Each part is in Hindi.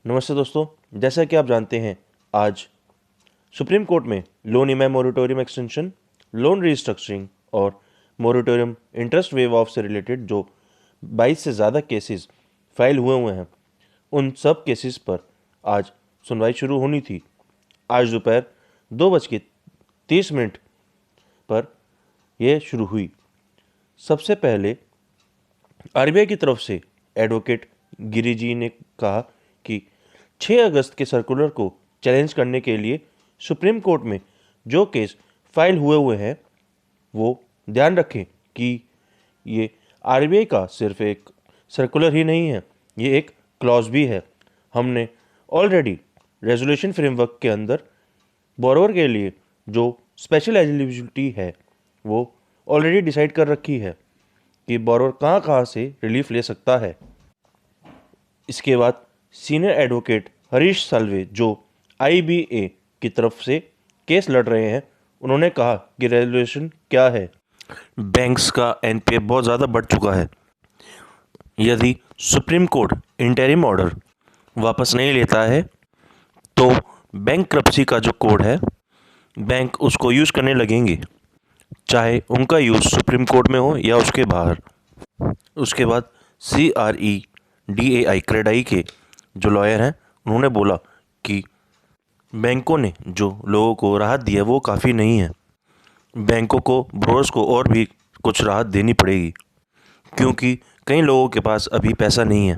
नमस्ते दोस्तों, जैसा कि आप जानते हैं आज सुप्रीम कोर्ट में loan EMI moratorium extension, loan restructuring और मोरेटोरियम इंटरेस्ट वेव ऑफ से रिलेटेड जो 22 से ज़्यादा केसेस फाइल हुए हैं, उन सब केसेस पर आज सुनवाई शुरू होनी थी। आज दोपहर 2:30 पर यह शुरू हुई। सबसे पहले आरबीआई की तरफ से एडवोकेट गिरी जी ने कहा कि 6 अगस्त के सर्कुलर को चैलेंज करने के लिए सुप्रीम कोर्ट में जो केस फाइल हुए हैं वो ध्यान रखें कि ये आरबीआई का सिर्फ एक सर्कुलर ही नहीं है, ये एक क्लॉज भी है। हमने ऑलरेडी रेजोल्यूशन फ्रेमवर्क के अंदर बोरोवर के लिए जो स्पेशल एलिजिबिलिटी है वो ऑलरेडी डिसाइड कर रखी है कि बोरोवर कहाँ कहाँ से रिलीफ ले सकता है। इसके बाद सीनियर एडवोकेट हरीश साल्वे जो आईबीए की तरफ से केस लड़ रहे हैं, उन्होंने कहा कि रेजोल्यूशन क्या है। बैंक्स का एनपीए बहुत ज़्यादा बढ़ चुका है। यदि सुप्रीम कोर्ट इंटरिम ऑर्डर वापस नहीं लेता है तो बैंक्रप्सी का जो कोड है, बैंक उसको यूज़ करने लगेंगे, चाहे उनका यूज़ सुप्रीम कोर्ट में हो या उसके बाहर। उसके बाद CREDAI क्रेडाई के जो लॉयर हैं, उन्होंने बोला कि बैंकों ने जो लोगों को राहत दी है वो काफ़ी नहीं है। बैंकों को, ब्रोकर्स को और भी कुछ राहत देनी पड़ेगी क्योंकि कई लोगों के पास अभी पैसा नहीं है।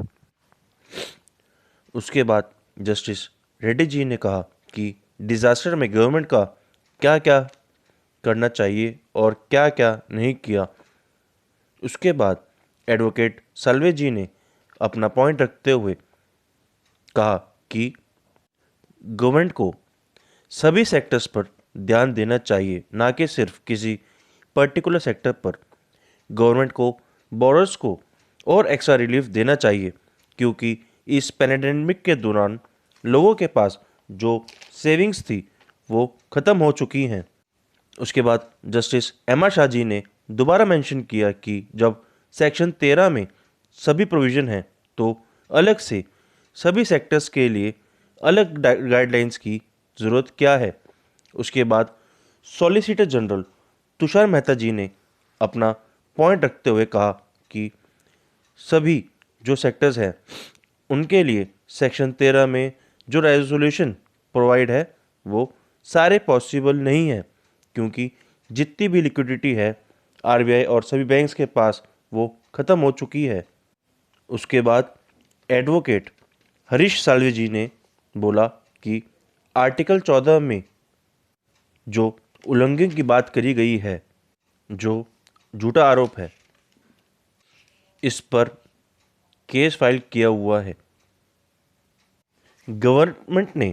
उसके बाद जस्टिस रेड्डी जी ने कहा कि डिज़ास्टर में गवर्नमेंट का क्या क्या करना चाहिए और क्या क्या नहीं किया। उसके बाद एडवोकेट साल्वे जी ने अपना पॉइंट रखते हुए कहा कि गवर्नमेंट को सभी सेक्टर्स पर ध्यान देना चाहिए, ना कि सिर्फ किसी पर्टिकुलर सेक्टर पर। गवर्नमेंट को बोरोर्स को और एक्स्ट्रा रिलीफ देना चाहिए क्योंकि इस पैंडेमिक के दौरान लोगों के पास जो सेविंग्स थी वो ख़त्म हो चुकी हैं। उसके बाद जस्टिस एमा शाह जी ने दोबारा मेंशन किया कि जब सेक्शन 13 में सभी प्रोविज़न हैं तो अलग से सभी सेक्टर्स के लिए अलग गाइडलाइंस की ज़रूरत क्या है। उसके बाद सॉलिसिटर जनरल तुषार मेहता जी ने अपना पॉइंट रखते हुए कहा कि सभी जो सेक्टर्स हैं उनके लिए सेक्शन 13 में जो रेजोल्यूशन प्रोवाइड है वो सारे पॉसिबल नहीं है क्योंकि जितनी भी लिक्विडिटी है आरबीआई और सभी बैंक्स के पास वो ख़त्म हो चुकी है। उसके बाद एडवोकेट हरीश साल्वे जी ने बोला कि आर्टिकल 14 में जो उल्लंघन की बात करी गई है, जो झूठा आरोप है, इस पर केस फाइल किया हुआ है। गवर्नमेंट ने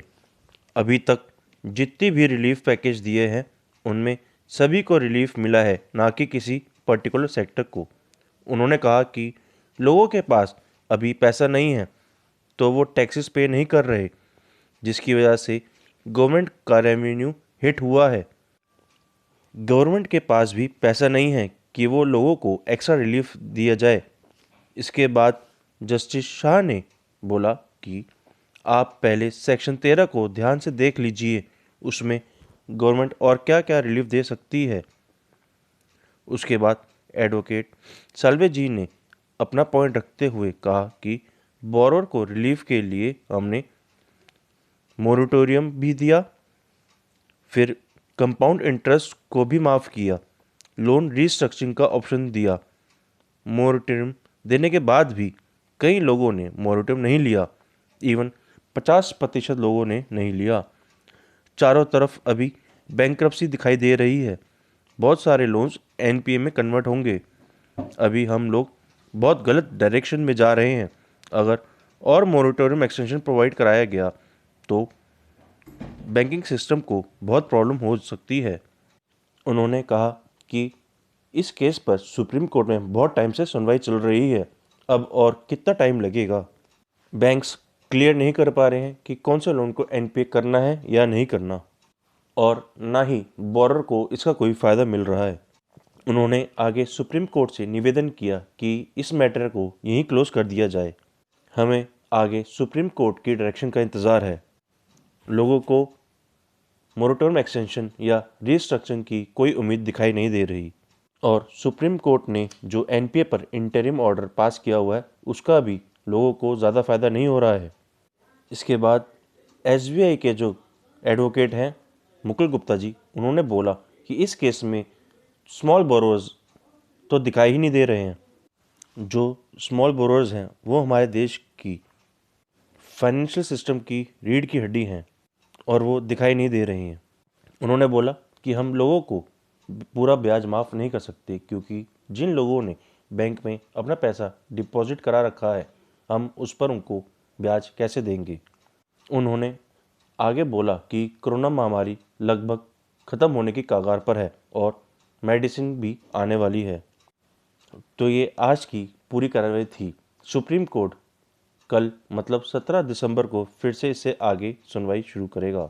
अभी तक जितनी भी रिलीफ पैकेज दिए हैं उनमें सभी को रिलीफ मिला है, ना कि किसी पर्टिकुलर सेक्टर को। उन्होंने कहा कि लोगों के पास अभी पैसा नहीं है तो वो टैक्सेस पे नहीं कर रहे, जिसकी वजह से गवर्नमेंट का रेवेन्यू हिट हुआ है। गवर्नमेंट के पास भी पैसा नहीं है कि वो लोगों को एक्स्ट्रा रिलीफ दिया जाए। इसके बाद जस्टिस शाह ने बोला कि आप पहले सेक्शन 13 को ध्यान से देख लीजिए, उसमें गवर्नमेंट और क्या क्या रिलीफ दे सकती है। उसके बाद एडवोकेट साल्वे जी ने अपना पॉइंट रखते हुए कहा कि बोरोर को रिलीफ के लिए हमने मोरेटोरियम भी दिया, फिर कंपाउंड इंटरेस्ट को भी माफ़ किया, लोन रीस्ट्रक्चरिंग का ऑप्शन दिया। मोरेटोरियम देने के बाद भी कई लोगों ने मोरेटोरियम नहीं लिया, इवन 50% लोगों ने नहीं लिया। चारों तरफ अभी बैंक्रप्सी दिखाई दे रही है, बहुत सारे लोन्स एनपीए में कन्वर्ट होंगे। अभी हम लोग बहुत गलत डायरेक्शन में जा रहे हैं। अगर और मोरेटोरियम एक्सटेंशन प्रोवाइड कराया गया तो बैंकिंग सिस्टम को बहुत प्रॉब्लम हो सकती है। उन्होंने कहा कि इस केस पर सुप्रीम कोर्ट में बहुत टाइम से सुनवाई चल रही है, अब और कितना टाइम लगेगा। बैंक्स क्लियर नहीं कर पा रहे हैं कि कौन से लोन को एनपीए करना है या नहीं करना, और ना ही बोरोर को इसका कोई फ़ायदा मिल रहा है। उन्होंने आगे सुप्रीम कोर्ट से निवेदन किया कि इस मैटर को यहीं क्लोज कर दिया जाए। हमें आगे सुप्रीम कोर्ट की डायरेक्शन का इंतज़ार है। लोगों को मोरेटोरियम एक्सटेंशन या रिस्ट्रक्चरिंग की कोई उम्मीद दिखाई नहीं दे रही और सुप्रीम कोर्ट ने जो एनपीए पर इंटरिम ऑर्डर पास किया हुआ है उसका भी लोगों को ज़्यादा फ़ायदा नहीं हो रहा है। इसके बाद एसबीआई के जो एडवोकेट हैं मुकुल गुप्ता जी, उन्होंने बोला कि इस केस में स्मॉल बोरोअर्स तो दिखाई ही नहीं दे रहे हैं। जो स्मॉल बोरोअर्स हैं वो हमारे देश की फाइनेंशियल सिस्टम की रीढ़ की हड्डी हैं और वो दिखाई नहीं दे रही हैं। उन्होंने बोला कि हम लोगों को पूरा ब्याज माफ़ नहीं कर सकते क्योंकि जिन लोगों ने बैंक में अपना पैसा डिपॉजिट करा रखा है हम उस पर उनको ब्याज कैसे देंगे। उन्होंने आगे बोला कि कोरोना महामारी लगभग ख़त्म होने की कगार पर है और मेडिसिन भी आने वाली है। तो ये आज की पूरी कार्रवाई थी। सुप्रीम कोर्ट कल मतलब 17 दिसंबर को फिर से इससे आगे सुनवाई शुरू करेगा।